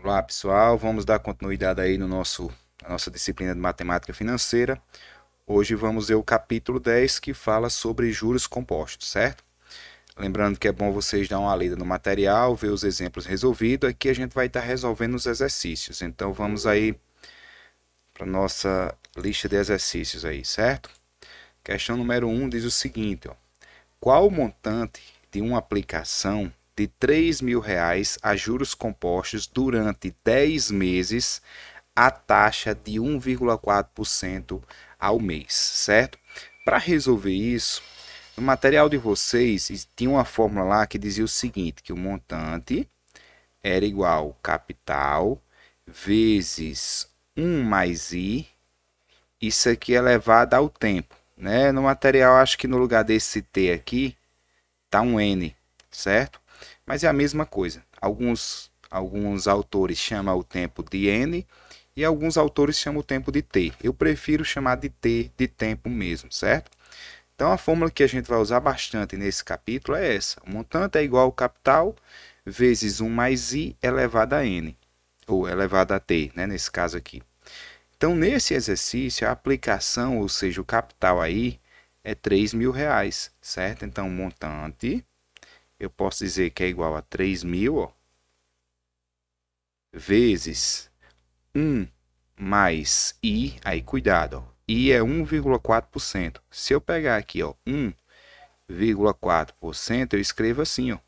Olá pessoal, vamos dar continuidade aí no na nossa disciplina de matemática financeira. Hoje vamos ver o capítulo 10 que fala sobre juros compostos, certo? Lembrando que é bom vocês dar uma lida no material, ver os exemplos resolvidos. Aqui a gente vai estar resolvendo os exercícios. Então vamos aí para a nossa lista de exercícios aí, certo? Questão número 1 diz o seguinte, ó. Qual o montante de uma aplicação de R$ 3.000 a juros compostos durante 10 meses a taxa de 1,4% ao mês, certo? Para resolver isso, no material de vocês tinha uma fórmula lá que dizia o seguinte, que o montante era igual capital vezes 1 mais I, isso aqui é elevado ao tempo, né? No material, acho que no lugar desse T aqui, tá um N, certo? Mas é a mesma coisa. Alguns autores chamam o tempo de N e alguns autores chamam o tempo de T. Eu prefiro chamar de T de tempo mesmo, certo? Então a fórmula que a gente vai usar bastante nesse capítulo é essa. O montante é igual ao capital vezes 1 mais I elevado a N, ou elevado a T, né, nesse caso aqui. Então nesse exercício a aplicação, ou seja, o capital aí, é R$ 3.000, certo? Então o montante, eu posso dizer que é igual a 3.000, ó, vezes 1 mais I, aí cuidado, ó, I é 1,4%. Se eu pegar aqui, ó, 1,4%, eu escrevo assim, ó.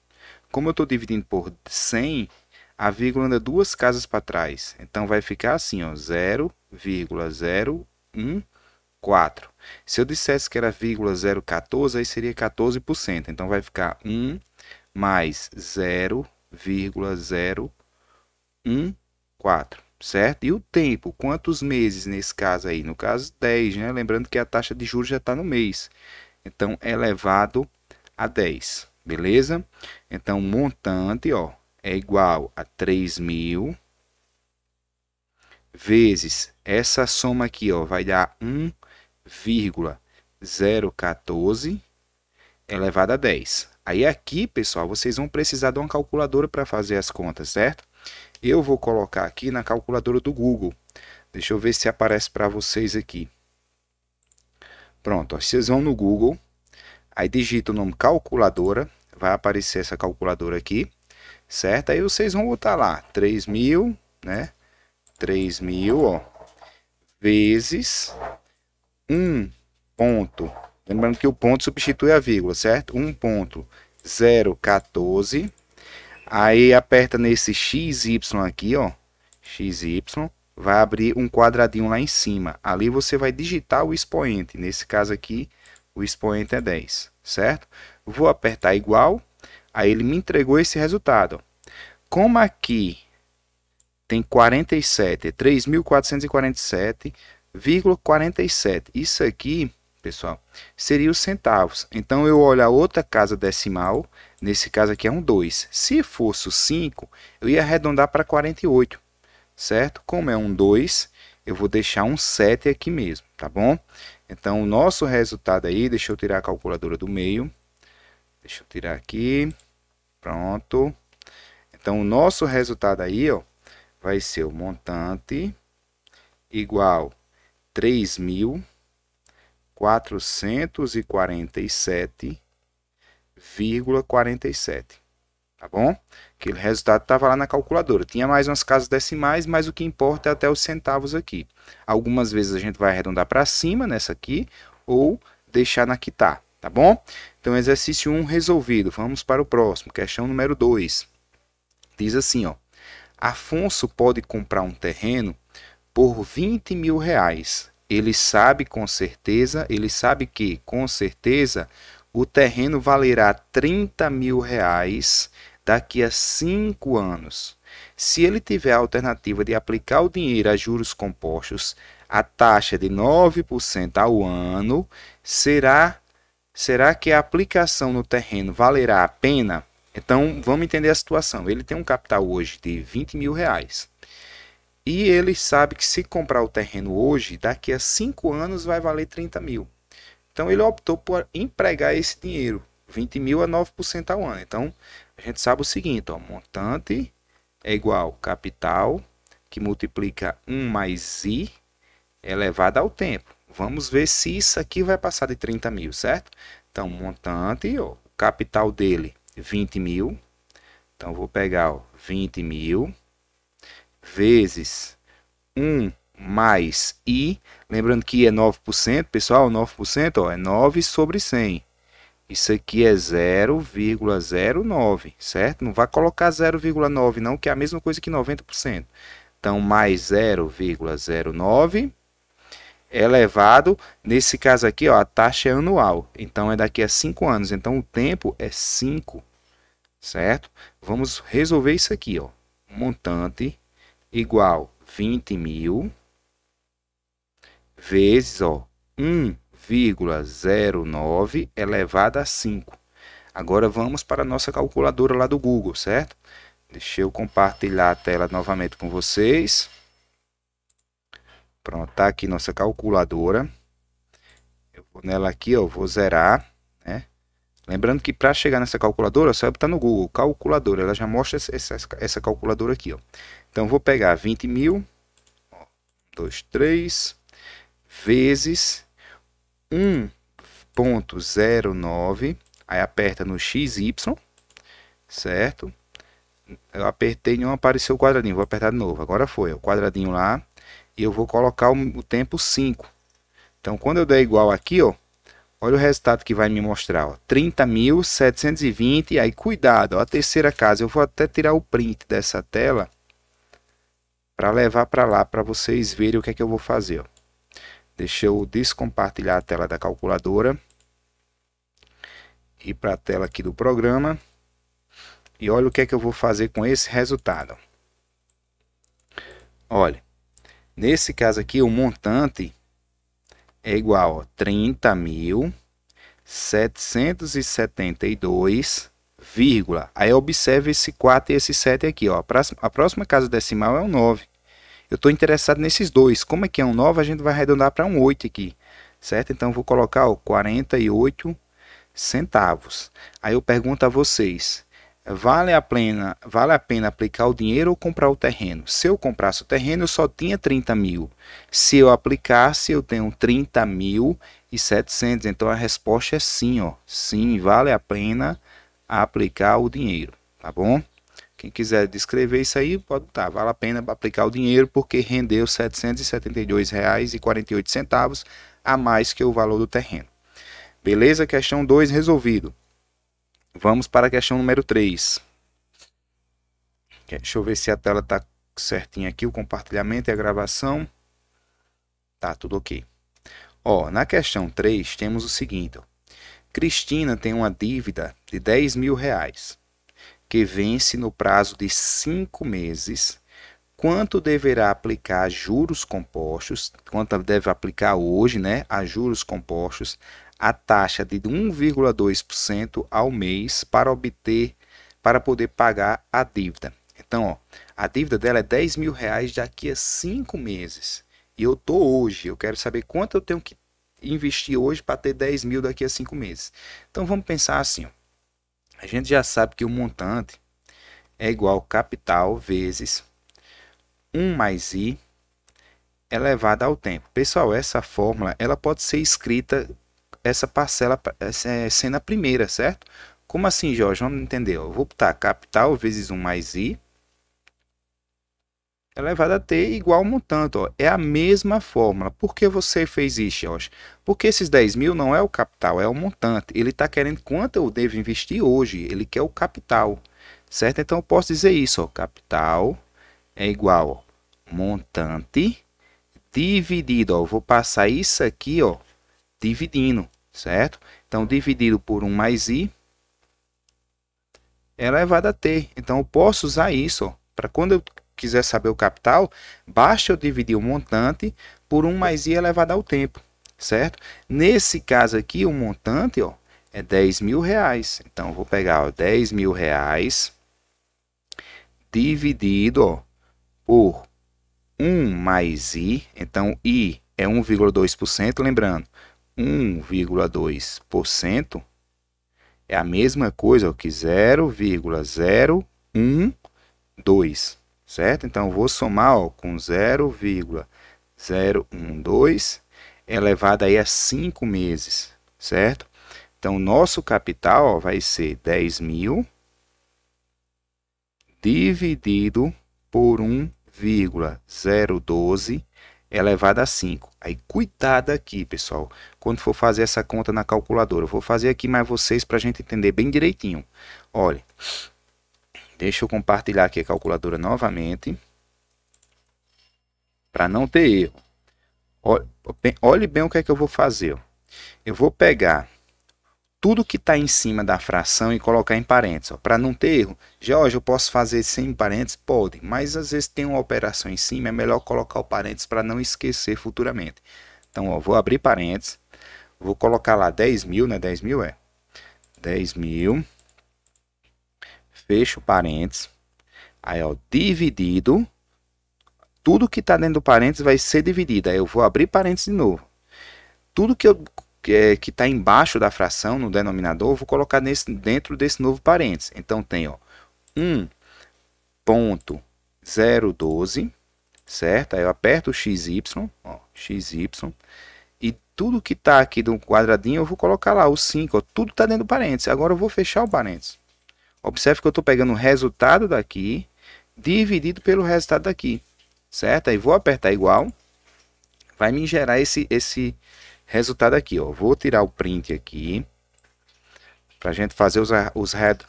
Como eu estou dividindo por 100, a vírgula anda duas casas para trás. Então vai ficar assim, ó, 0,014. Se eu dissesse que era 0,014, aí seria 14%. Então vai ficar 1 mais 0,014, certo? E o tempo, quantos meses nesse caso aí? No caso, 10, né? Lembrando que a taxa de juros já está no mês. Então, elevado a 10, beleza? Então, o montante, ó, é igual a 3.000 vezes essa soma aqui, ó, vai dar 1,014 elevado a 10. Aí aqui, pessoal, vocês vão precisar de uma calculadora para fazer as contas, certo? Eu vou colocar aqui na calculadora do Google. Deixa eu ver se aparece para vocês aqui. Pronto, ó, vocês vão no Google, aí digita o nome calculadora, vai aparecer essa calculadora aqui, certo? Aí vocês vão botar lá 3.000, né? 3.000, ó, vezes 1 ponto. Lembrando que o ponto substitui a vírgula, certo? 1,014. Aí aperta nesse XY aqui, ó. XY. Vai abrir um quadradinho lá em cima. Ali você vai digitar o expoente. Nesse caso aqui, o expoente é 10, certo? Vou apertar igual. Aí ele me entregou esse resultado. Como aqui tem 47, é 3.447,47. Isso aqui, pessoal, seria os centavos. Então eu olho a outra casa decimal, nesse caso aqui é um 2. Se fosse o 5, eu ia arredondar para 48, certo? Como é um 2, eu vou deixar um 7 aqui mesmo, tá bom? Então o nosso resultado aí, deixa eu tirar a calculadora do meio. Deixa eu tirar aqui. Pronto. Então o nosso resultado aí, ó, vai ser o montante igual 3.447,47, tá bom? Aquele resultado estava lá na calculadora. Tinha mais umas casas decimais, mas o que importa é até os centavos aqui. Algumas vezes a gente vai arredondar para cima nessa aqui, ou deixar na que tá bom? Então, exercício 1 resolvido. Vamos para o próximo, questão número 2. Diz assim, ó. Afonso pode comprar um terreno por R$ 20.000. Ele sabe que, com certeza, o terreno valerá R$ 30.000 daqui a 5 anos. Se ele tiver a alternativa de aplicar o dinheiro a juros compostos a taxa de 9% ao ano, será que a aplicação no terreno valerá a pena? Então, vamos entender a situação. Ele tem um capital hoje de R$ 20.000. E ele sabe que se comprar o terreno hoje, daqui a 5 anos vai valer 30 mil. Então, ele optou por empregar esse dinheiro. 20 mil a 9% ao ano. Então, a gente sabe o seguinte, ó, montante é igual capital, que multiplica 1 mais I elevado ao tempo. Vamos ver se isso aqui vai passar de 30 mil, certo? Então, montante, ó, o capital dele, 20 mil. Então, vou pegar ó, 20 mil vezes 1 mais I. Lembrando que é 9%, pessoal, 9% ó, é 9 sobre 100. Isso aqui é 0,09, certo? Não vai colocar 0,9 não, que é a mesma coisa que 90%. Então, mais 0,09 elevado, nesse caso aqui, ó, a taxa é anual. Então, é daqui a 5 anos. Então, o tempo é 5, certo? Vamos resolver isso aqui, ó. Montante igual 20 mil vezes, ó, 1,09 elevado a 5. Agora vamos para a nossa calculadora lá do Google, certo? Deixa eu compartilhar a tela novamente com vocês. Pronto, tá aqui nossa calculadora. Eu vou nela aqui, ó, vou zerar, né? Lembrando que para chegar nessa calculadora, só botar no Google, calculadora, ela já mostra essa calculadora aqui, ó. Então, vou pegar 20 mil, 2, 3, vezes 1,09, aí aperta no XY, certo? Eu apertei e não apareceu o quadradinho, vou apertar de novo, agora foi, o quadradinho lá, e eu vou colocar o tempo 5. Então, quando eu der igual aqui, ó, olha o resultado que vai me mostrar, 30.720, aí cuidado, ó, a terceira casa, eu vou até tirar o print dessa tela, para levar para lá, para vocês verem o que é que eu vou fazer, ó. Deixa eu descompartilhar a tela da calculadora. Ir para a tela aqui do programa. E olha o que é que eu vou fazer com esse resultado. Olha, nesse caso aqui, o montante é igual a 30.772, aí observe esse 4 e esse 7 aqui, ó. A próxima casa decimal é um 9. Eu estou interessado nesses dois. Como é que é um 9, a gente vai arredondar para um 8 aqui, certo? Então, eu vou colocar ó, 48 centavos. Aí eu pergunto a vocês, vale a pena aplicar o dinheiro ou comprar o terreno? Se eu comprasse o terreno, eu só tinha 30 mil. Se eu aplicasse, eu tenho 30.700. Então, a resposta é sim, ó. Sim, vale a pena aplicar o dinheiro, tá bom? Quem quiser descrever isso aí, pode botar. Vale a pena aplicar o dinheiro porque rendeu R$ 772,48 a mais que o valor do terreno. Beleza? Questão 2 resolvido. Vamos para a questão número 3. Deixa eu ver se a tela está certinha aqui, o compartilhamento e a gravação. Tá, tudo ok. Ó, na questão 3 temos o seguinte. Ó. Cristina tem uma dívida de R$ 10.000. Que vence no prazo de 5 meses, quanto deverá aplicar juros compostos, quanto deve aplicar hoje, né, a juros compostos, a taxa de 1,2% ao mês para poder pagar a dívida. Então, ó, a dívida dela é R$ 10.000 daqui a 5 meses. E eu tô hoje, eu quero saber quanto eu tenho que investir hoje para ter 10 mil daqui a 5 meses. Então, vamos pensar assim, ó. A gente já sabe que o montante é igual ao capital vezes 1 mais I elevado ao tempo. Pessoal, essa fórmula ela pode ser escrita, essa parcela sendo a primeira, certo? Como assim, Jorge? Vamos entender. Eu vou botar capital vezes 1 mais I elevado a T igual ao montante. Ó. É a mesma fórmula. Por que você fez isso, Jorge? Porque esses 10 mil não é o capital, é o montante. Ele está querendo quanto eu devo investir hoje. Ele quer o capital, certo? Então, eu posso dizer isso. Ó. Capital é igual a montante dividido. Ó. Eu vou passar isso aqui, ó, dividindo, certo? Então, dividido por 1 mais I é elevado a T. Então, eu posso usar isso para quando eu quiser saber o capital, basta eu dividir o montante por 1 mais I elevado ao tempo, certo? Nesse caso aqui, o montante ó, é R$ 10.000. Então, eu vou pegar ó, R$ 10.000 dividido ó, por 1 mais I. Então, I é 1,2%. Lembrando, 1,2% é a mesma coisa ó, que 0,01 2, certo? Então, eu vou somar ó, com 0,012 elevado aí a 5 meses, certo? Então, o nosso capital ó, vai ser 10.000 dividido por 1,012 elevado a 5. Aí, cuidado aqui, pessoal, quando for fazer essa conta na calculadora. Eu vou fazer aqui mais vocês para a gente entender bem direitinho. Olha, deixa eu compartilhar aqui a calculadora novamente, para não ter erro. Olhe bem o que é que eu vou fazer. Eu vou pegar tudo que está em cima da fração e colocar em parênteses, para não ter erro. Jorge, eu posso fazer sem parênteses? Pode, mas às vezes tem uma operação em cima, é melhor colocar o parênteses para não esquecer futuramente. Então, ó, vou abrir parênteses, vou colocar lá 10.000, né? 10.000 é 10.000, fecho parênteses, aí ó, dividido, tudo que está dentro do parênteses vai ser dividido, aí eu vou abrir parênteses de novo. Tudo que está embaixo da fração, no denominador, eu vou colocar dentro desse novo parênteses. Então, tem ó, 1,012, certo? Aí eu aperto o XY, ó, XY, e tudo que está aqui do quadradinho, eu vou colocar lá o 5, ó, tudo está dentro do parênteses. Agora eu vou fechar o parênteses. Observe que eu estou pegando o resultado daqui, dividido pelo resultado daqui, certo? Aí vou apertar igual, vai me gerar esse resultado aqui, ó. Vou tirar o print aqui para a gente fazer os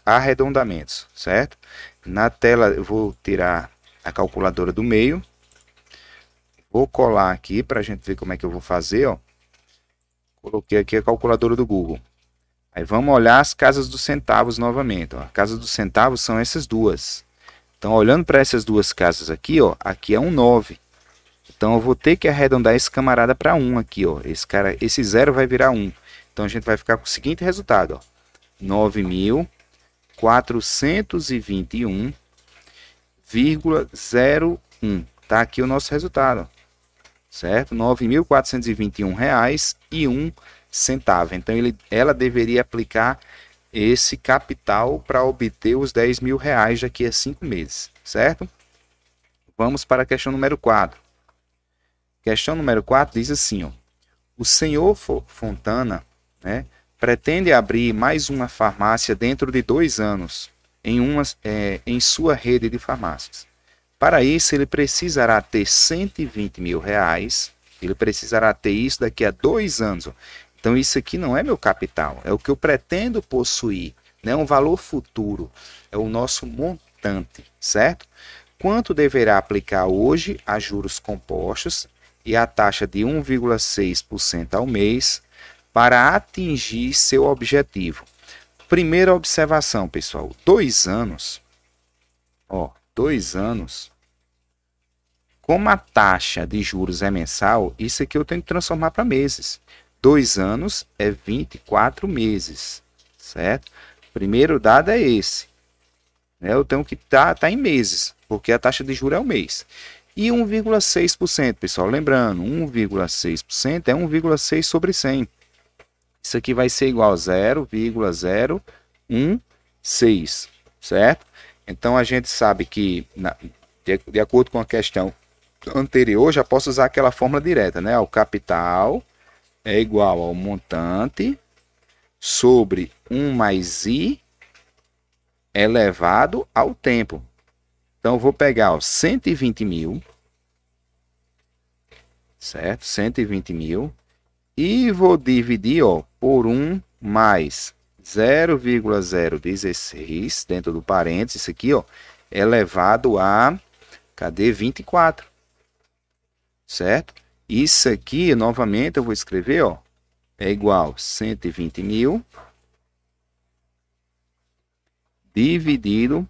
arredondamentos, certo? Na tela eu vou tirar a calculadora do meio, vou colar aqui para a gente ver como é que eu vou fazer, ó. Coloquei aqui a calculadora do Google. Aí vamos olhar as casas dos centavos novamente, ó. A casa dos centavos são essas duas. Então, olhando para essas duas casas aqui, ó, aqui é um 9. Então, eu vou ter que arredondar esse camarada para 1 aqui, ó. Esse 0 vai virar 1. Então, a gente vai ficar com o seguinte resultado, ó. 9.421,01. Tá aqui o nosso resultado, ó, certo? R$ 9.421,01. Então, ela deveria aplicar esse capital para obter os R$ 10.000 daqui a 5 meses, certo? Vamos para a questão número 4. Questão número 4 diz assim, ó, o senhor Fontana, né, pretende abrir mais uma farmácia dentro de 2 anos em sua rede de farmácias. Para isso, ele precisará ter R$ 120.000. Ele precisará ter isso daqui a 2 anos. Ó. Então, isso aqui não é meu capital, é o que eu pretendo possuir, né? Um valor futuro, é o nosso montante, certo? Quanto deverá aplicar hoje a juros compostos e a taxa de 1,6% ao mês para atingir seu objetivo? Primeira observação, pessoal, 2 anos, ó, 2 anos, como a taxa de juros é mensal, isso aqui eu tenho que transformar para meses. 2 anos é 24 meses, certo? Primeiro dado é esse. Né? Eu tenho que estar em meses, porque a taxa de juros é o mês. E 1,6%, pessoal, lembrando, 1,6% é 1,6 sobre 100. Isso aqui vai ser igual a 0,016, certo? Então, a gente sabe que, de acordo com a questão anterior, já posso usar aquela fórmula direta, né? O capital é igual ao montante sobre 1 mais i elevado ao tempo. Então, eu vou pegar ó, 120.000, certo? 120.000 e vou dividir ó, por 1 mais 0,016 dentro do parênteses, isso aqui ó, elevado a, cadê? 24, certo? Isso aqui, novamente, eu vou escrever, ó, é igual a 120.000 dividido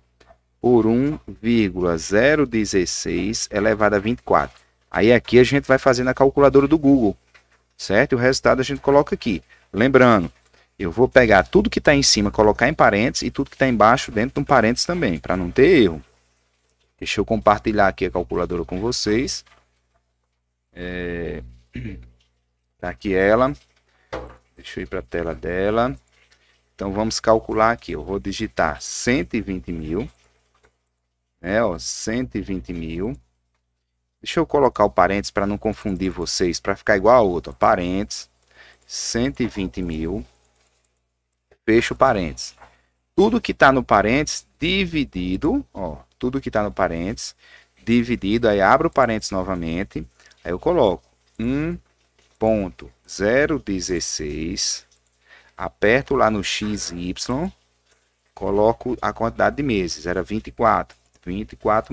por 1,016 elevado a 24. Aí aqui a gente vai fazer na calculadora do Google, certo? E o resultado a gente coloca aqui. Lembrando, eu vou pegar tudo que está em cima, colocar em parênteses, e tudo que está embaixo dentro de um parênteses também, para não ter erro. Deixa eu compartilhar aqui a calculadora com vocês. Tá aqui ela. Deixa eu ir para a tela dela. Então, vamos calcular aqui. Eu vou digitar 120.000 né? Ó, 120 mil. Deixa eu colocar o parênteses para não confundir vocês, para ficar igual a outro. Parênteses, 120 mil, fecha o parênteses. Tudo que está no parênteses dividido, ó, tudo que está no parênteses dividido, aí abro o parênteses novamente, aí eu coloco 1.016, aperto lá no XY, coloco a quantidade de meses, era 24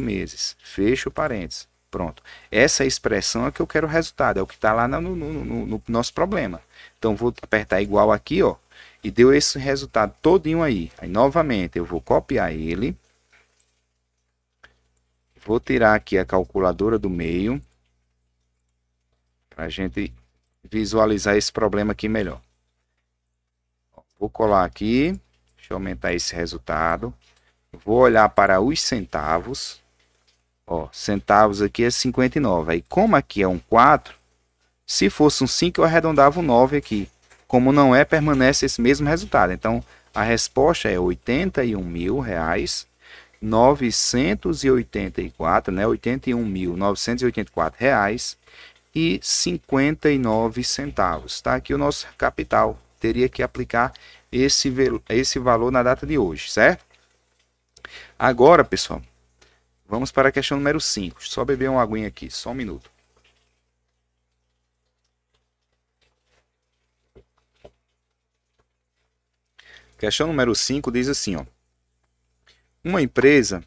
meses, fecho o parênteses. Pronto. Essa expressão é que eu quero o resultado, é o que está lá no nosso problema. Então, vou apertar igual aqui, ó, e deu esse resultado todinho aí. Aí, novamente, eu vou copiar ele. Vou tirar aqui a calculadora do meio, para a gente visualizar esse problema aqui melhor. Vou colar aqui, deixa eu aumentar esse resultado. Vou olhar para os centavos. Ó, centavos aqui é 59. Aí, como aqui é um 4, se fosse um 5, eu arredondava um 9 aqui. Como não é, permanece esse mesmo resultado. Então, a resposta é R$ 81.984, né? R$ 81.984,59. Está aqui o nosso capital. Teria que aplicar esse valor na data de hoje, certo? Agora, pessoal, vamos para a questão número 5. Só beber uma aguinha aqui, só um minuto. Questão número 5 diz assim, ó. Uma empresa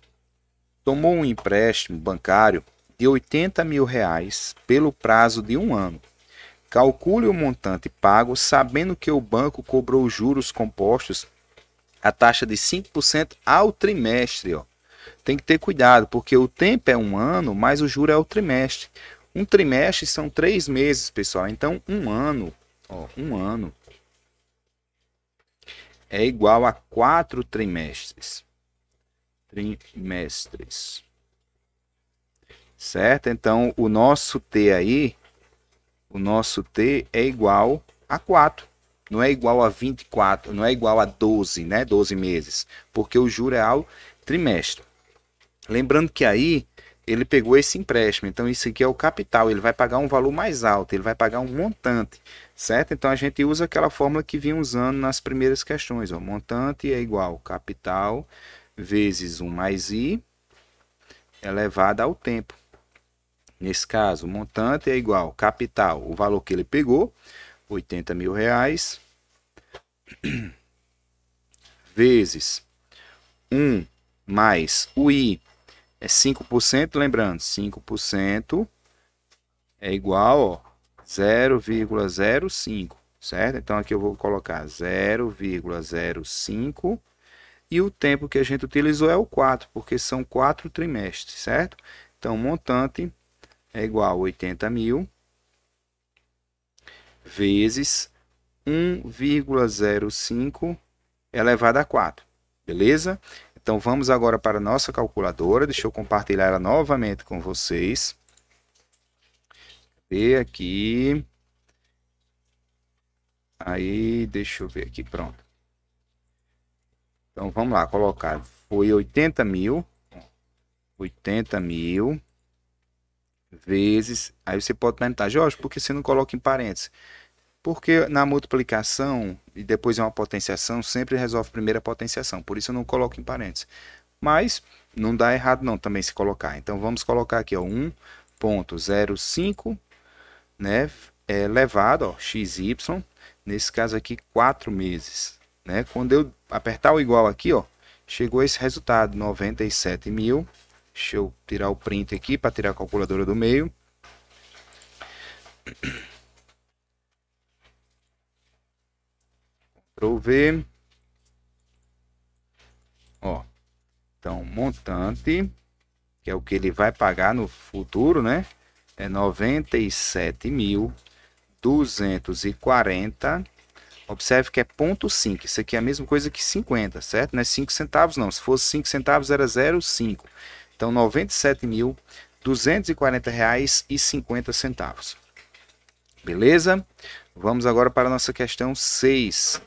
tomou um empréstimo bancário de R$ 80 mil pelo prazo de 1 ano. Calcule o montante pago sabendo que o banco cobrou juros compostos a taxa de 5% ao trimestre, ó. Tem que ter cuidado, porque o tempo é 1 ano, mas o juro é o trimestre. Um trimestre são 3 meses, pessoal. Então, 1 ano, ó, 1 ano é igual a 4 trimestres. Certo? Então, o nosso T aí, o nosso T é igual a 4. Não é igual a 24, não é igual a 12, né? 12 meses. Porque o juro é ao trimestre. Lembrando que aí ele pegou esse empréstimo, então isso aqui é o capital, ele vai pagar um valor mais alto, ele vai pagar um montante, certo? Então a gente usa aquela fórmula que vinha usando nas primeiras questões, ó. Montante é igual capital vezes 1 mais I elevado ao tempo. Nesse caso, o montante é igual capital, o valor que ele pegou, R$ 80 mil, vezes 1 mais o I, é 5%, lembrando, 5% é igual a 0,05, certo? Então, aqui eu vou colocar 0,05 e o tempo que a gente utilizou é o 4, porque são 4 trimestres, certo? Então, montante é igual a 80 mil vezes 1,05 elevado a 4, beleza? Então, vamos agora para a nossa calculadora. Deixa eu compartilhar ela novamente com vocês. Cadê aqui? Aí, deixa eu ver aqui, pronto. Então, vamos lá, colocar. Foi 80 mil. 80 mil vezes... Aí você pode perguntar, Jorge, por que você não coloca em parênteses? Porque na multiplicação e depois é uma potenciação, sempre resolve primeiro a potenciação. Por isso eu não coloco em parênteses. Mas não dá errado não também se colocar. Então vamos colocar aqui, ó, 1,05, né, elevado, ó, xy, nesse caso aqui 4 meses, né? Quando eu apertar o igual aqui, ó, chegou esse resultado, 97 mil. Deixa eu tirar o print aqui para tirar a calculadora do meio. Ctrl V. Ó, então, montante, que é o que ele vai pagar no futuro, né? É 97.240. Observe que é 0,5. Isso aqui é a mesma coisa que 50, certo? Não é 5 centavos, não. Se fosse 5 centavos, era 0,5. Então, R$ 97.240,50. Beleza? Vamos agora para a nossa questão 6.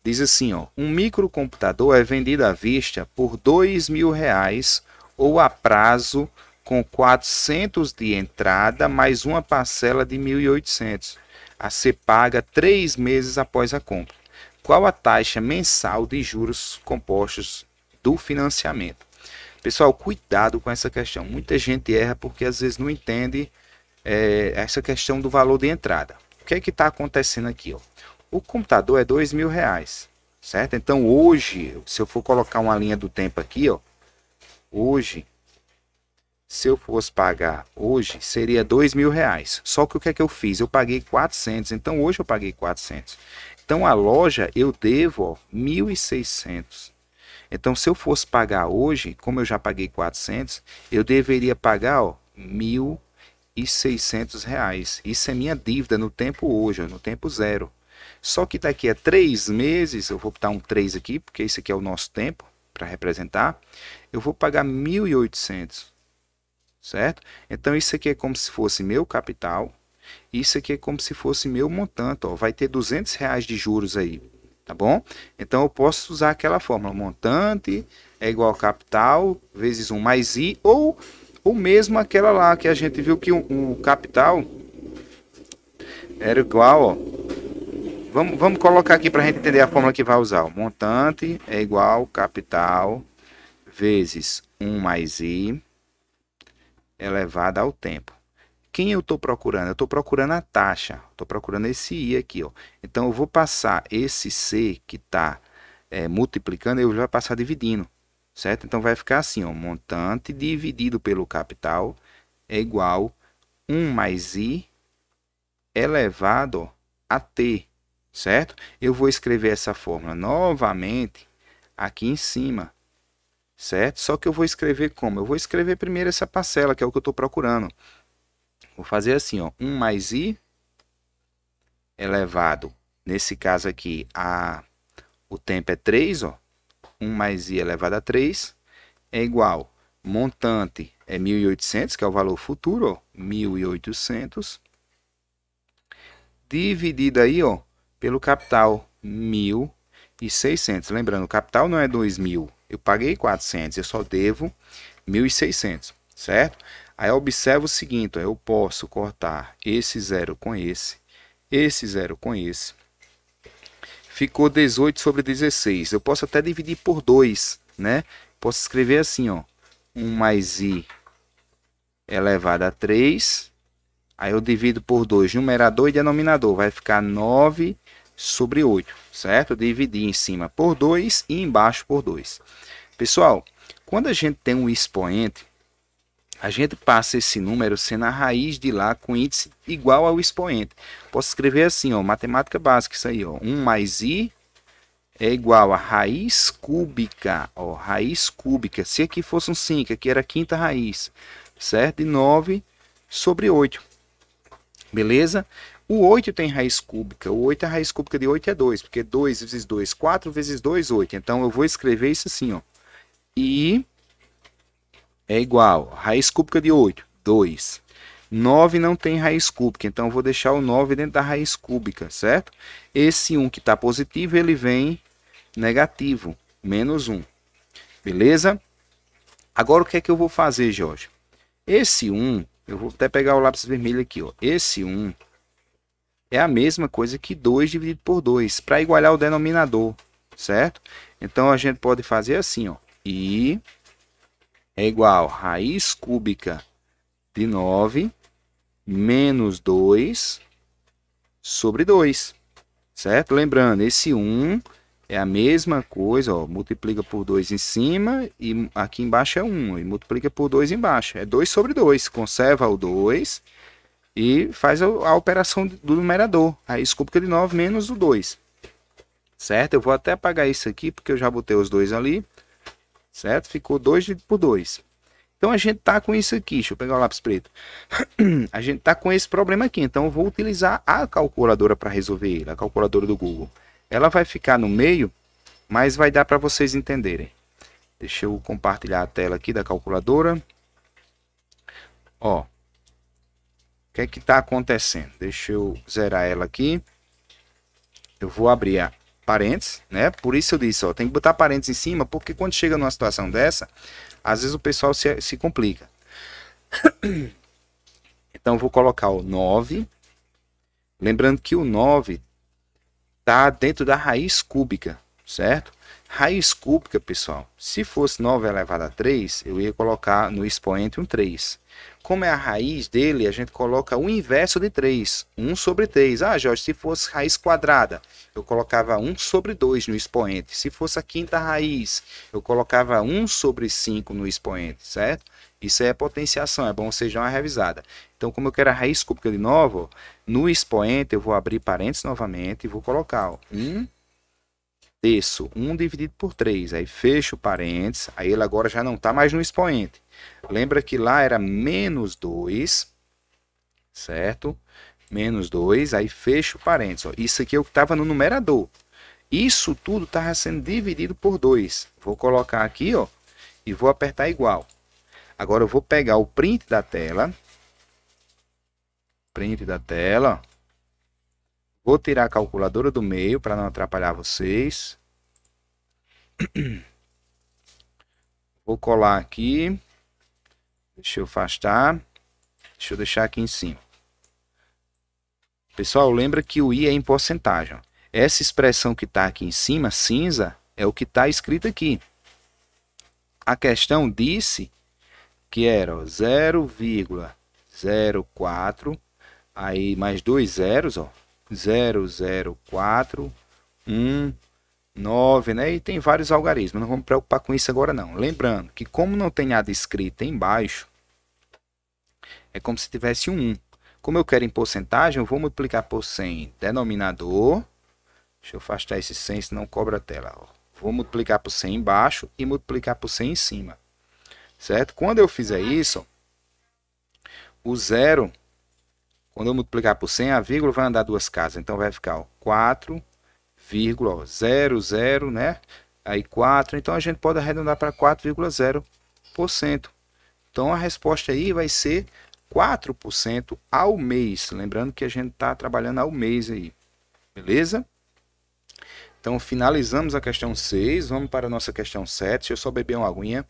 Diz assim, ó, um microcomputador é vendido à vista por R$ 2.000 ou a prazo com 400 de entrada mais uma parcela de 1.800 a ser paga 3 meses após a compra. Qual a taxa mensal de juros compostos do financiamento? Pessoal, cuidado com essa questão. Muita gente erra porque às vezes não entende essa questão do valor de entrada. O que é que está acontecendo aqui? Ó? O computador é R$2.000, certo? Então hoje, se eu for colocar uma linha do tempo aqui, ó, hoje, se eu fosse pagar hoje, seria R$2.000. Só que o que é que eu fiz? Eu paguei 400, então hoje eu paguei 400. Então a loja eu devo, ó, 1.600. Então se eu fosse pagar hoje, como eu já paguei 400, eu deveria pagar, ó, R$1.600. Isso é minha dívida no tempo hoje, ó, no tempo zero. Só que daqui a 3 meses, eu vou botar um 3 aqui, porque esse aqui é o nosso tempo para representar, eu vou pagar 1.800. Certo? Então isso aqui é como se fosse meu capital, isso aqui é como se fosse meu montante, ó, vai ter R$200 de juros aí, tá bom? Então eu posso usar aquela fórmula, montante é igual ao capital vezes 1 mais I, ou mesmo aquela lá que a gente viu que o capital era igual, ó, vamos colocar aqui para a gente entender a fórmula que vai usar, ó, montante é igual ao capital vezes 1 mais I elevado ao tempo. Quem eu estou procurando? Eu estou procurando a taxa. Estou procurando esse I aqui. Ó. Então, eu vou passar esse C que está multiplicando, eu vou passar dividindo. Certo? Então, vai ficar assim. Ó, montante dividido pelo capital é igual 1 mais I elevado a T. Certo? Eu vou escrever essa fórmula novamente aqui em cima. Certo? Só que eu vou escrever como? Eu vou escrever primeiro essa parcela, que é o que eu estou procurando. Vou fazer assim, ó, 1 mais I elevado, nesse caso aqui, o tempo é 3, ó, 1 mais I elevado a 3 é igual, montante é 1.800, que é o valor futuro, ó, 1.800, dividido aí, ó, pelo capital, 1.600. Lembrando, o capital não é 2.000, eu paguei 400, eu só devo 1.600, certo? Aí observa o seguinte, ó, eu posso cortar esse zero com esse zero com esse. Ficou 18 sobre 16. Eu posso até dividir por 2, né? Posso escrever assim, ó, 1 mais I elevado a 3. Aí eu divido por 2, numerador e denominador. Vai ficar 9 sobre 8, certo? Eu dividi em cima por 2 e embaixo por 2. Pessoal, quando a gente tem um expoente, a gente passa esse número sendo a raiz de lá com índice igual ao expoente. Posso escrever assim, ó, matemática básica, isso aí, ó, 1 mais I é igual a raiz cúbica, ó, raiz cúbica. Se aqui fosse um 5, aqui era a quinta raiz, certo? De 9 sobre 8. Beleza? O 8 tem raiz cúbica. O 8, a raiz cúbica de 8 é 2, porque 2 vezes 2, 4 vezes 2, 8. Então eu vou escrever isso assim, ó. I é igual a raiz cúbica de 8, 2. 9 não tem raiz cúbica, então eu vou deixar o 9 dentro da raiz cúbica, certo? Esse 1 que está positivo, ele vem negativo, menos 1. Beleza? Agora o que é que eu vou fazer, Jorge? Esse 1, eu vou até pegar o lápis vermelho aqui, ó. Esse 1 é a mesma coisa que 2 dividido por 2, para igualar o denominador, certo? Então a gente pode fazer assim, ó. I é igual a raiz cúbica de 9 menos 2 sobre 2, certo? Lembrando, esse 1 é a mesma coisa, ó, multiplica por 2 em cima e aqui embaixo é 1, e multiplica por 2 embaixo, é 2 sobre 2, conserva o 2 e faz a operação do numerador, raiz cúbica de 9 menos o 2, certo? Eu vou até apagar isso aqui, porque eu já botei os dois ali, certo? Ficou 2 dividido por 2. Então a gente tá com isso aqui, deixa eu pegar o lápis preto. A gente tá com esse problema aqui, então eu vou utilizar a calculadora para resolver ele, a calculadora do Google. Ela vai ficar no meio, mas vai dar para vocês entenderem. Deixa eu compartilhar a tela aqui da calculadora. Ó, o que é que tá acontecendo? Deixa eu zerar ela aqui. Eu vou abrir parênteses, né? Por isso eu disse, ó, tem que botar parênteses em cima, porque quando chega numa situação dessa, às vezes o pessoal se complica. Então, vou colocar o 9. Lembrando que o 9 está dentro da raiz cúbica, certo? Raiz cúbica, pessoal, se fosse 9 elevado a 3, eu ia colocar no expoente um 3. Como é a raiz dele, a gente coloca o inverso de 3, 1 sobre 3. Ah, Jorge, se fosse raiz quadrada, eu colocava 1 sobre 2 no expoente. Se fosse a quinta raiz, eu colocava 1 sobre 5 no expoente, certo? Isso é potenciação, é bom vocês dar uma revisada. Então, como eu quero a raiz cúbica de novo, no expoente eu vou abrir parênteses novamente e vou colocar ó, 1 terço, 1 dividido por 3. Aí fecho parênteses, aí ele agora já não está mais no expoente. Lembra que lá era menos 2, certo? Menos 2, aí fecho parênteses. Ó. Isso aqui é o que estava no numerador. Isso tudo estava sendo dividido por 2. Vou colocar aqui ó, e vou apertar igual. Agora eu vou pegar o print da tela. Print da tela. Vou tirar a calculadora do meio para não atrapalhar vocês. Vou colar aqui. Deixa eu afastar. Deixa eu deixar aqui em cima. Pessoal, lembra que o i é em porcentagem. Essa expressão que está aqui em cima, cinza, é o que está escrito aqui. A questão disse que era 0,04, aí mais dois zeros, ó, 00419, né? E tem vários algarismos, não vamos preocupar com isso agora não. Lembrando que como não tem nada escrito embaixo, é como se tivesse um 1. Como eu quero em porcentagem, eu vou multiplicar por 100 denominador. Deixa eu afastar esse 100, senão cobra a tela. Ó. Vou multiplicar por 100 embaixo e multiplicar por 100 em cima. Certo? Quando eu fizer isso, o zero, quando eu multiplicar por 100, a vírgula vai andar duas casas. Então vai ficar 4,00, né? Aí 4, então a gente pode arredondar para 4,0%. Então a resposta aí vai ser 4% ao mês. Lembrando que a gente está trabalhando ao mês aí. Beleza? Então finalizamos a questão 6. Vamos para a nossa questão 7. Deixa eu só beber uma aguinha.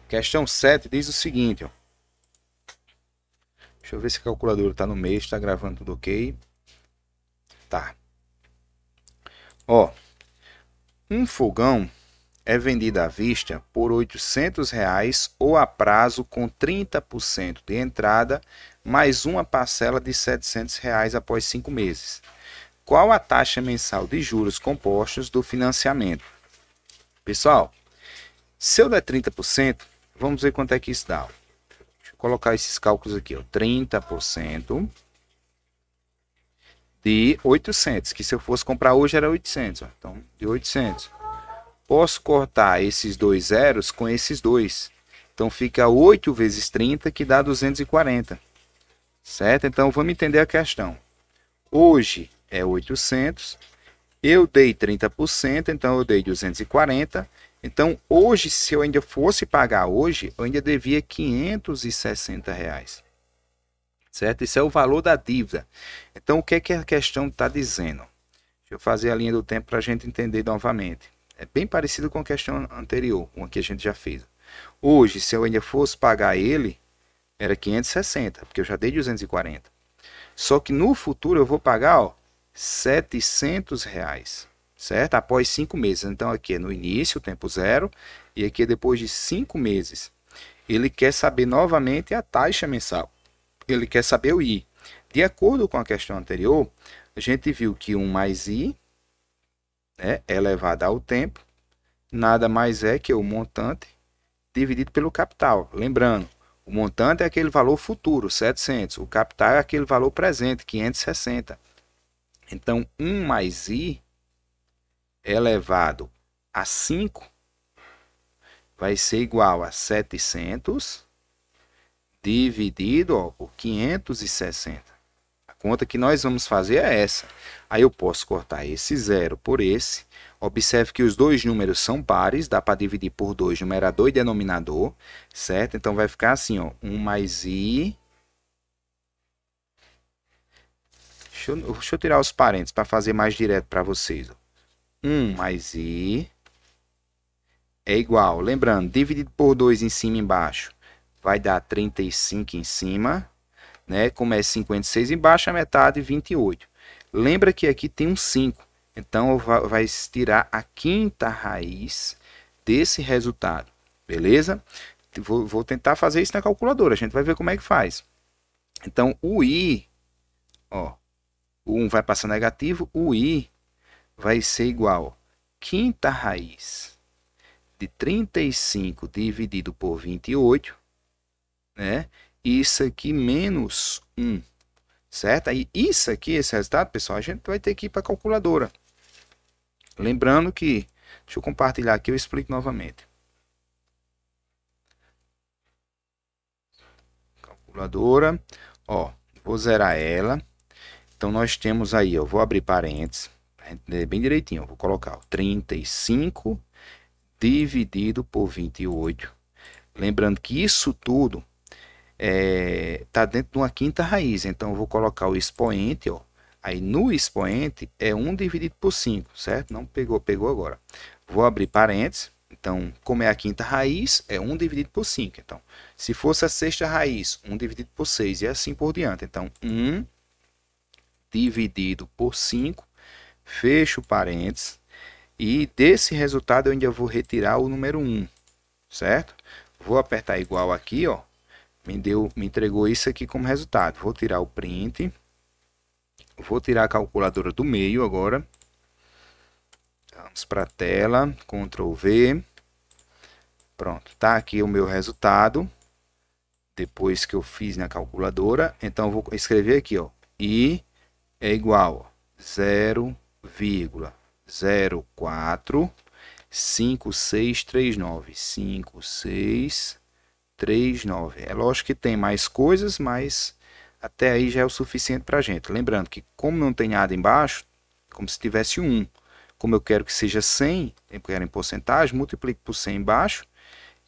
Questão 7 diz o seguinte. Ó. Deixa eu ver se a calculadora está no meio. Está gravando tudo ok. Tá. Ó. Um fogão é vendido à vista por R$ 800 ou a prazo com 30% de entrada mais uma parcela de R$ 700 após 5 meses. Qual a taxa mensal de juros compostos do financiamento? Pessoal, se eu der 30%, vamos ver quanto é que isso dá. Deixa eu colocar esses cálculos aqui. Ó. 30% de 800, que se eu fosse comprar hoje era 800. Ó. Então, de 800. Posso cortar esses dois zeros com esses dois. Então, fica 8 vezes 30, que dá 240. Certo? Então, vamos entender a questão. Hoje é 800. Eu dei 30%, então eu dei 240. Então, hoje, se eu ainda fosse pagar hoje, eu ainda devia R$ 560. Certo? Esse é o valor da dívida. Então, o que é que a questão está dizendo? Deixa eu fazer a linha do tempo para a gente entender novamente. É bem parecido com a questão anterior, com a que a gente já fez. Hoje, se eu ainda fosse pagar ele, era 560, porque eu já dei 240. Só que no futuro eu vou pagar ó, 700 reais, certo? Após 5 meses. Então aqui é no início, tempo zero, e aqui é depois de 5 meses. Ele quer saber novamente a taxa mensal. Ele quer saber o I. De acordo com a questão anterior, a gente viu que 1 mais I é elevado ao tempo, nada mais é que o montante dividido pelo capital. Lembrando, o montante é aquele valor futuro, 700. O capital é aquele valor presente, 560. Então, 1 mais I elevado a 5 vai ser igual a 700 dividido ó, por 560. A conta que nós vamos fazer é essa. Aí eu posso cortar esse zero por esse. Observe que os dois números são pares, dá para dividir por 2, numerador e denominador, certo? Então vai ficar assim, ó, 1 mais I Deixa eu tirar os parênteses para fazer mais direto para vocês. 1 mais i é igual, lembrando, dividido por 2 em cima e embaixo, vai dar 35 em cima, né? Como é 56 embaixo, a metade 28. Lembra que aqui tem um 5, então vai tirar a quinta raiz desse resultado, beleza? Vou tentar fazer isso na calculadora, a gente vai ver como é que faz. Então, o i, ó, o 1 vai passar negativo, o i vai ser igual a quinta raiz de 35 dividido por 28, né? Isso aqui menos 1, certo? Aí isso aqui, esse resultado, pessoal, a gente vai ter que ir para a calculadora. Lembrando que, deixa eu compartilhar aqui, eu explico novamente. Calculadora, ó, vou zerar ela. Então nós temos aí, eu vou abrir parênteses, bem direitinho, vou colocar ó, 35 dividido por 28. Lembrando que isso tudo está dentro de uma quinta raiz, então eu vou colocar o expoente, ó. Aí no expoente é 1 dividido por 5, certo? Não pegou, pegou agora. Vou abrir parênteses, então como é a quinta raiz, é 1 dividido por 5. Então, se fosse a sexta raiz, 1 dividido por 6 e assim por diante. Então, 1 dividido por 5, fecho parênteses, e desse resultado eu ainda vou retirar o número 1, certo? Vou apertar igual aqui, ó, me entregou isso aqui como resultado. Vou tirar o print, vou tirar a calculadora do meio agora, vamos para a tela, Ctrl V, pronto, tá aqui o meu resultado, depois que eu fiz na calculadora. Então eu vou escrever aqui, ó, i é igual a 0,04 5639. 5639. É lógico que tem mais coisas, mas até aí já é o suficiente para a gente. Lembrando que como não tem nada embaixo, como se tivesse 1. Como eu quero que seja 100, eu quero em porcentagem, multiplico por 100 embaixo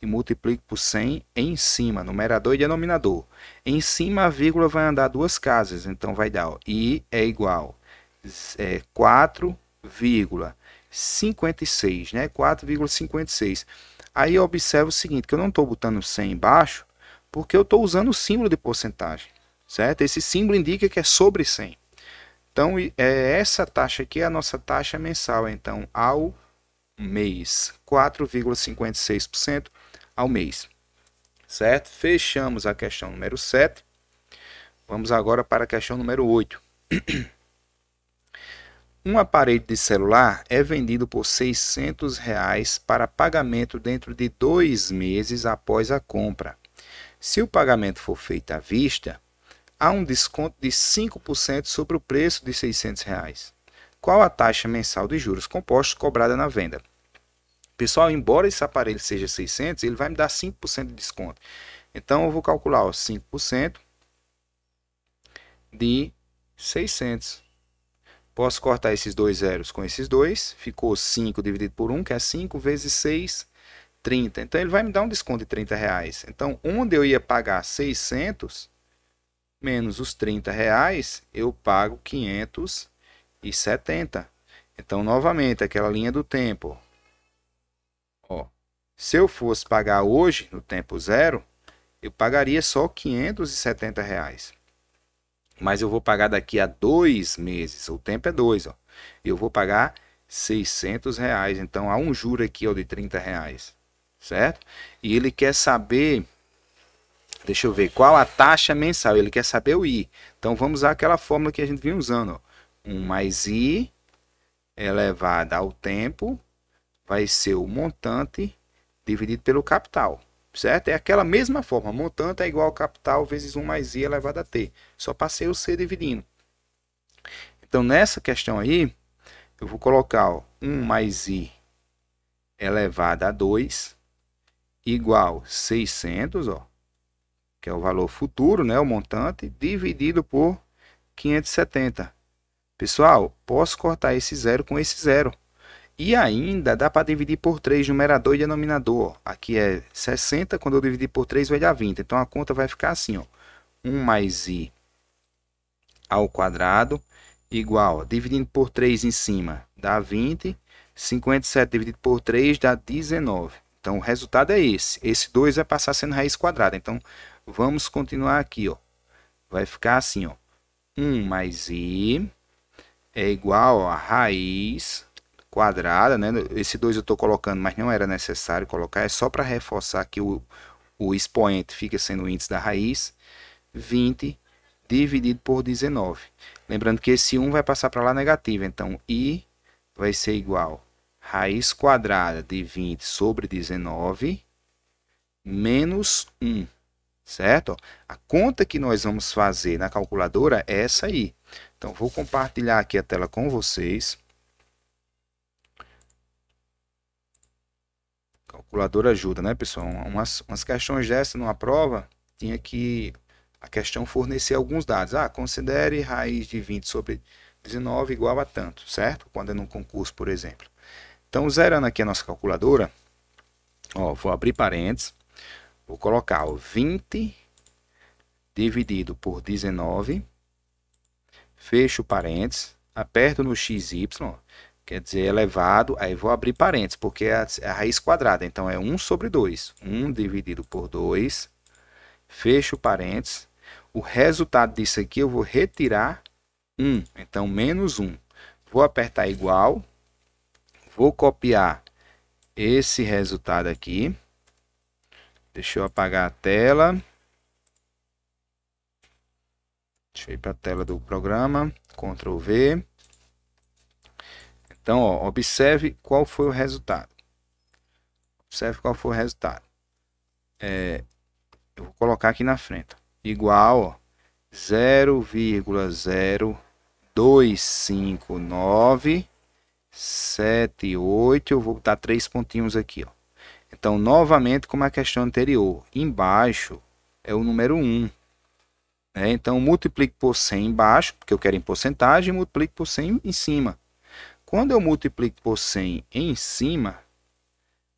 e multiplico por 100 em cima, numerador e denominador. Em cima a vírgula vai andar duas casas, então vai dar, ó, i é igual a 4,56, né? 4,56. Aí observa o seguinte, que eu não estou botando 100 embaixo, porque eu estou usando o símbolo de porcentagem, certo? Esse símbolo indica que é sobre 100. Então, essa taxa aqui é a nossa taxa mensal, então, ao mês, 4,56% ao mês, certo? Fechamos a questão número 7. Vamos agora para a questão número 8. Um aparelho de celular é vendido por R$ 600 para pagamento dentro de 2 meses após a compra. Se o pagamento for feito à vista, há um desconto de 5% sobre o preço de R$ 600. Qual a taxa mensal de juros compostos cobrada na venda? Pessoal, embora esse aparelho seja 600, ele vai me dar 5% de desconto. Então, eu vou calcular ó, 5% de 600. Posso cortar esses dois zeros com esses dois. Ficou 5 dividido por 1, que é 5 vezes 6, 30. Então, ele vai me dar um desconto de R$ 30. Então, onde eu ia pagar 600, menos os R$ 30, eu pago 570. Então, novamente, aquela linha do tempo. Ó, se eu fosse pagar hoje, no tempo zero, eu pagaria só R$ 570. Mas eu vou pagar daqui a 2 meses, o tempo é 2, ó. Eu vou pagar R$ 600. Então, há um juro aqui ó, de R$ 30, certo? E ele quer saber, deixa eu ver, qual a taxa mensal. Ele quer saber o I. Então, vamos usar aquela fórmula que a gente vinha usando, ó. 1 mais I elevado ao tempo vai ser o montante dividido pelo capital, certo? É aquela mesma forma, montante é igual ao capital vezes 1 mais I elevado a T. Só passei o C dividindo. Então, nessa questão aí, eu vou colocar ó, 1 mais I elevado a 2 igual 600, ó, que é o valor futuro, né, o montante, dividido por 570. Pessoal, posso cortar esse zero com esse zero. E ainda dá para dividir por 3, numerador e denominador. Aqui é 60, quando eu dividir por 3 vai dar 20. Então a conta vai ficar assim, ó. 1 mais I ao quadrado igual, dividindo por 3 em cima, dá 20. 57 dividido por 3 dá 19. Então, o resultado é esse. Esse 2 vai passar sendo raiz quadrada. Então, vamos continuar aqui, ó. Vai ficar assim, ó. 1 mais i é igual a raiz quadrada, né? Esse 2 eu estou colocando, mas não era necessário colocar. É só para reforçar que o expoente fica sendo o índice da raiz. 20 dividido por 19. Lembrando que esse 1 vai passar para lá negativo. Então, i vai ser igual a raiz quadrada de 20 sobre 19 menos 1. Certo? A conta que nós vamos fazer na calculadora é essa aí. Então, vou compartilhar aqui a tela com vocês. Calculadora ajuda, né, pessoal? Umas questões dessas numa prova, tinha que a questão fornecer alguns dados. Considere raiz de 20 sobre 19 igual a tanto, certo? Quando é num concurso, por exemplo. Então, zerando aqui a nossa calculadora, ó, vou abrir parênteses, vou colocar ó, 20 dividido por 19, fecho parênteses, aperto no XY, quer dizer elevado, aí vou abrir parênteses, porque é a raiz quadrada, então é 1 sobre 2. 1 dividido por 2, fecho parênteses, o resultado disso aqui eu vou retirar 1, então menos 1. Vou apertar igual, vou copiar esse resultado aqui, deixa eu apagar a tela. Deixa eu ir para a tela do programa, Ctrl V. Então, ó, observe qual foi o resultado. Observe qual foi o resultado. Eu vou colocar aqui na frente. Igual 0,25978. Eu vou botar 3 pontinhos aqui. Ó. Então, novamente, como a questão anterior, embaixo é o número 1. Então, multiplique por 100 embaixo, porque eu quero em porcentagem, e multiplique por 100 em cima. Quando eu multiplico por 100 em cima,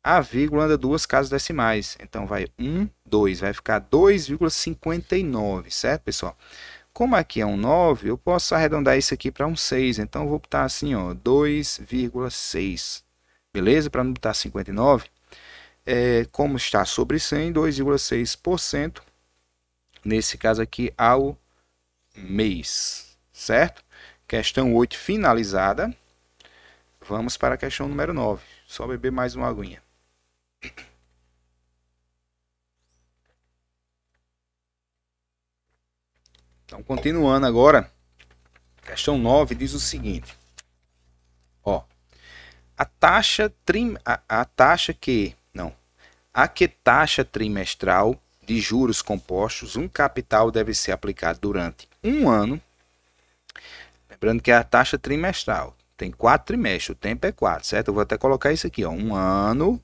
a vírgula anda duas casas decimais. Então, vai 1, 2, vai ficar 2,59, certo, pessoal? Como aqui é um 9, eu posso arredondar isso aqui para um 6. Então, eu vou botar assim, ó, 2,6. Beleza? Para não botar 59. Como está sobre 100, 2,6%. Nesse caso aqui, ao mês, certo? Questão 8 finalizada. Vamos para a questão número 9. Só beber mais uma aguinha. Então, continuando agora, questão 9 diz o seguinte. Ó, a que taxa trimestral de juros compostos, um capital deve ser aplicado durante um ano. Lembrando que é a taxa trimestral. Tem 4 trimestres, o tempo é 4, certo? Eu vou até colocar isso aqui, ó. Um ano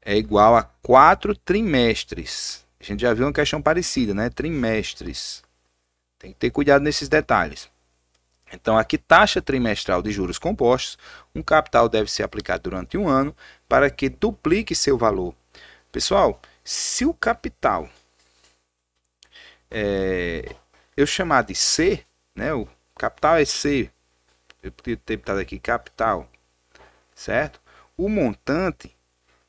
é igual a 4 trimestres. A gente já viu uma questão parecida, né? Trimestres. Tem que ter cuidado nesses detalhes. Então, aqui, taxa trimestral de juros compostos, um capital deve ser aplicado durante um ano para que duplique seu valor. Pessoal, se o capital eu chamar de C, né? O capital é C, eu podia ter botado aqui capital, certo? O montante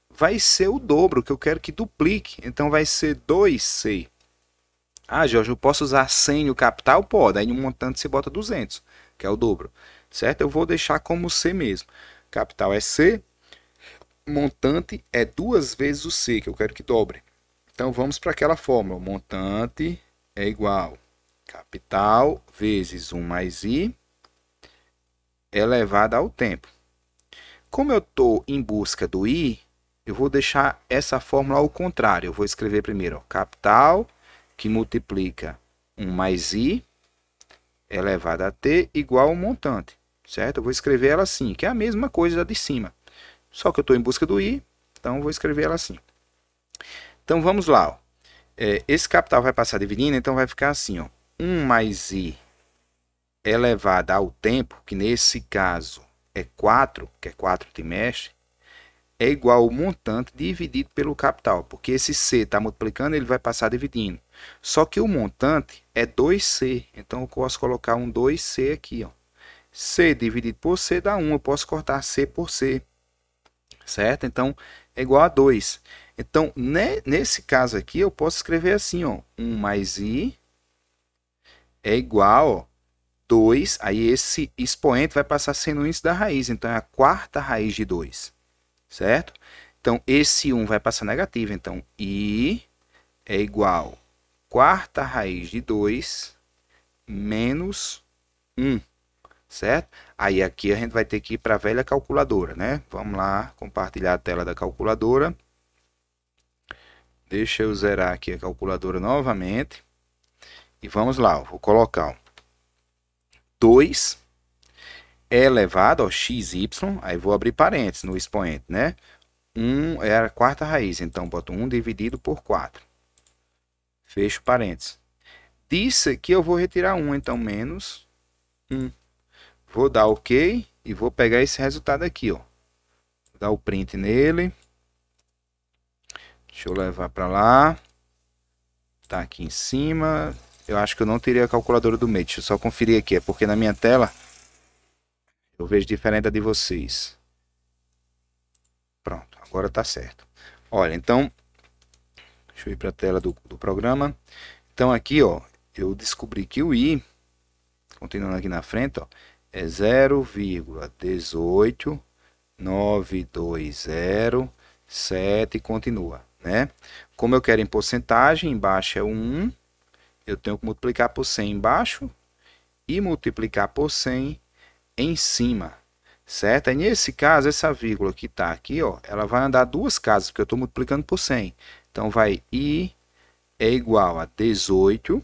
vai ser o dobro, que eu quero que duplique, então vai ser 2C. Jorge, eu posso usar 100 no capital? Pode, aí no montante você bota 200, que é o dobro, certo? Eu vou deixar como C mesmo. Capital é C, montante é 2 vezes o C, que eu quero que dobre. Então, vamos para aquela fórmula. Montante é igual capital vezes 1 mais I elevado ao tempo. Como eu estou em busca do I, eu vou deixar essa fórmula ao contrário. Eu vou escrever primeiro, ó, capital que multiplica 1 mais I elevado a T igual ao montante, certo? Eu vou escrever ela assim, que é a mesma coisa da de cima. Só que eu estou em busca do I, então vou escrever ela assim. Então, vamos lá. Ó. Esse capital vai passar dividindo, então vai ficar assim. Ó, 1 mais I elevado ao tempo, que nesse caso é 4, que é 4 trimestres, é igual ao montante dividido pelo capital, porque esse C está multiplicando, ele vai passar dividindo. Só que o montante é 2C, então eu posso colocar um 2C aqui, ó. C dividido por C dá 1, eu posso cortar C por C, certo? Então, é igual a 2. Então, nesse caso aqui, eu posso escrever assim, ó, 1 mais I é igual, ó, 2, aí esse expoente vai passar sendo o índice da raiz, então é a quarta raiz de 2, certo? Então, esse 1 vai passar negativo, então I é igual a quarta raiz de 2 menos 1, certo? Aí aqui a gente vai ter que ir para a velha calculadora, né? Vamos lá, compartilhar a tela da calculadora. Deixa eu zerar aqui a calculadora novamente. E vamos lá, eu vou colocar, ó, 2 elevado a xy, aí vou abrir parênteses no expoente, né? 1 é a quarta raiz, então boto 1 dividido por 4. Fecho parênteses. Disso aqui eu vou retirar 1, então menos 1. Vou dar OK e vou pegar esse resultado aqui, ó. Vou dar o print nele. Deixa eu levar para lá. Tá aqui em cima. Eu acho que eu não teria a calculadora do meio. Deixa eu só conferir aqui, é porque na minha tela eu vejo diferente da de vocês. Pronto, agora tá certo. Olha, então, deixa eu ir para a tela do programa. Então aqui, ó, eu descobri que o I, continuando aqui na frente, ó, é 0,18920,7 e continua, né? Como eu quero em porcentagem, embaixo é 1, eu tenho que multiplicar por 100 embaixo e multiplicar por 100 em cima, certo? Aí nesse caso, essa vírgula que está aqui, ó, ela vai andar duas casas, porque eu estou multiplicando por 100. Então, vai I é igual a 18,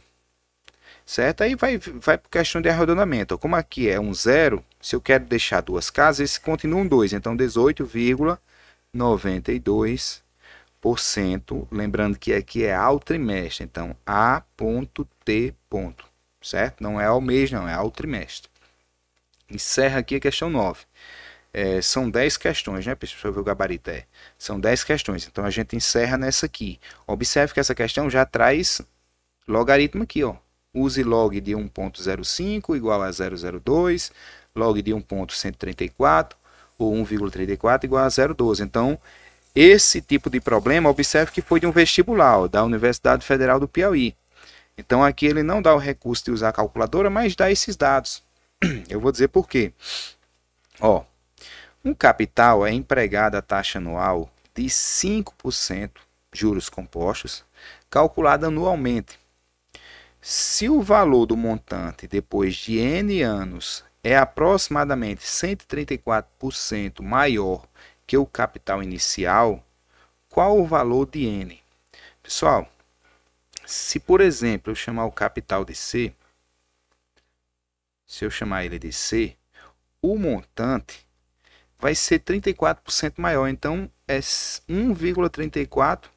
certo? Aí vai por questão de arredondamento. Como aqui é um zero, se eu quero deixar duas casas, esse continua um 2. Então, 18,92%. Lembrando que aqui é ao trimestre. Então, A.T. Certo? Não é ao mês, não. É ao trimestre. Encerra aqui a questão 9. São 10 questões, né, pessoal? Deixa eu ver o gabarito. São 10 questões. Então, a gente encerra nessa aqui. Observe que essa questão já traz logaritmo aqui, ó. Use log de 1.05 igual a 0,02, log de 1.134 ou 1,34 igual a 0,12. Então, esse tipo de problema, observe que foi de um vestibular, ó, da Universidade Federal do Piauí. Então, aqui ele não dá o recurso de usar a calculadora, mas dá esses dados. Eu vou dizer por quê. Ó, um capital é empregado a taxa anual de 5%, juros compostos, calculada anualmente. Se o valor do montante depois de N anos é aproximadamente 134% maior que o capital inicial, qual o valor de N? Pessoal, se por exemplo eu chamar o capital de C, se eu chamar ele de C, o montante vai ser 34% maior. Então, é 1,34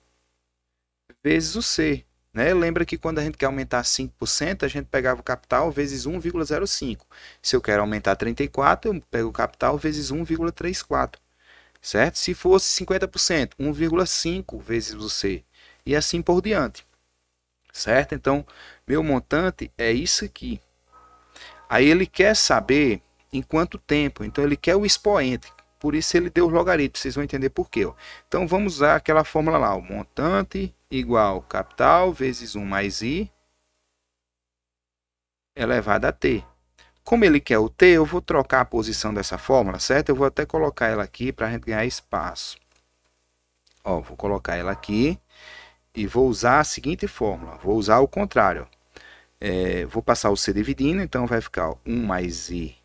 vezes o C. Né? Lembra que quando a gente quer aumentar 5%, a gente pegava o capital vezes 1,05. Se eu quero aumentar 34%, eu pego o capital vezes 1,34. Certo? Se fosse 50%, 1,5 vezes o C. E assim por diante. Certo? Então, meu montante é isso aqui. Aí ele quer saber em quanto tempo. Então, ele quer o expoente. Por isso, ele deu os logaritmos. Vocês vão entender por quê. Ó. Então, vamos usar aquela fórmula lá. O montante igual capital vezes 1 mais I elevado a T. Como ele quer o T, eu vou trocar a posição dessa fórmula, certo? Eu vou até colocar ela aqui para a gente ganhar espaço. Ó, vou colocar ela aqui e vou usar a seguinte fórmula. Vou usar o contrário. Vou passar o C dividindo, então vai ficar ó, 1 mais I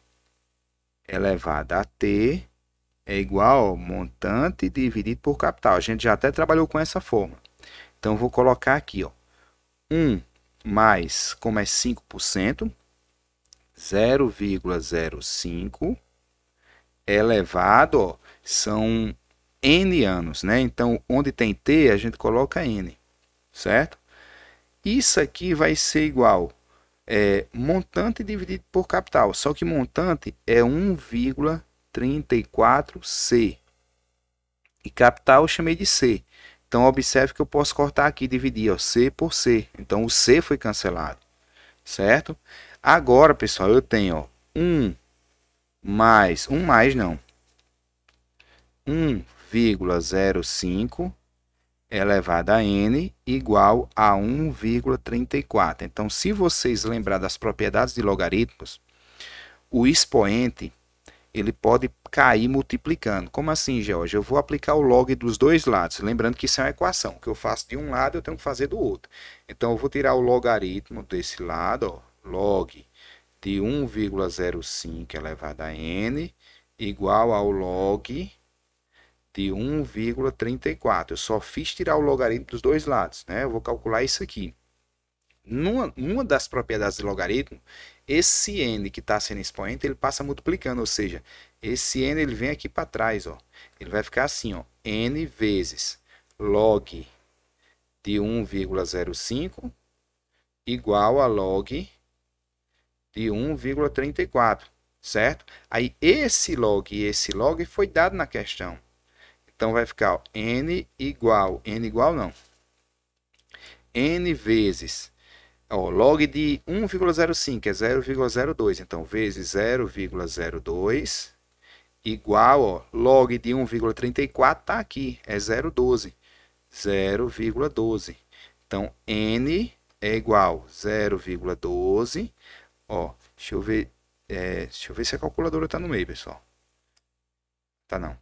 elevado a T é igual ao montante dividido por capital. A gente já até trabalhou com essa fórmula. Então, vou colocar aqui, ó, 1 mais, como é 5%, 0,05 elevado, ó, são N anos, né? Então, onde tem T, a gente coloca N, certo? Isso aqui vai ser igual montante dividido por capital, só que montante é 1,34C. E capital eu chamei de C. Então, observe que eu posso cortar aqui e dividir, ó, C por C. Então, o C foi cancelado, certo? Agora, pessoal, eu tenho, ó, 1 mais 1,05 elevado a n igual a 1,34. Então, se vocês lembrar das propriedades de logaritmos, o expoente ele pode cair multiplicando. Como assim, George? Eu vou aplicar o log dos dois lados. Lembrando que isso é uma equação. O que eu faço de um lado, eu tenho que fazer do outro. Então, eu vou tirar o logaritmo desse lado, ó, log de 1,05 elevado a n igual ao log de 1,34. Eu só fiz tirar o logaritmo dos dois lados, né? Eu vou calcular isso aqui. Numa das propriedades do logaritmo, esse n que está sendo expoente, ele passa multiplicando, ou seja, esse n ele vem aqui para trás, ó. Ele vai ficar assim, ó, n vezes log de 1,05 igual a log de 1,34, certo? Aí esse log e esse log foi dado na questão. Então vai ficar, ó, n igual não, n vezes, ó, log de 1,05 é 0,02, então vezes 0,02 igual, ó, log de 1,34 está aqui, é 0,12. 0,12. Então, n é igual a 0,12. Ó, deixa eu ver se a calculadora está no meio, pessoal. Tá não.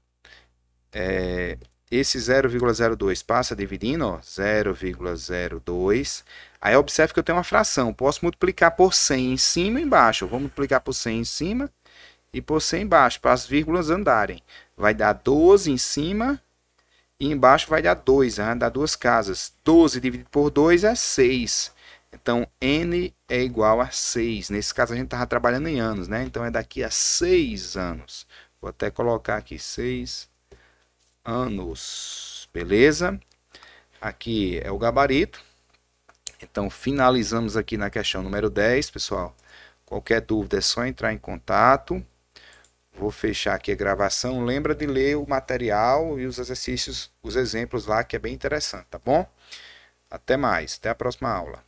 Esse 0,02 passa dividindo, ó, 0,02. Aí observe que eu tenho uma fração. Posso multiplicar por 100 em cima e embaixo. Eu vou multiplicar por 100 em cima e por 100 embaixo, para as vírgulas andarem. Vai dar 12 em cima e embaixo vai dar 2, vai dar duas casas. 12 dividido por 2 é 6. Então, n é igual a 6. Nesse caso, a gente estava trabalhando em anos, né? Então, é daqui a 6 anos. Vou até colocar aqui 6 anos. Beleza? Aqui é o gabarito. Então, finalizamos aqui na questão número 10, pessoal. Qualquer dúvida é só entrar em contato. Vou fechar aqui a gravação. Lembra de ler o material e os exercícios, os exemplos lá, que é bem interessante, tá bom? Até mais. Até a próxima aula.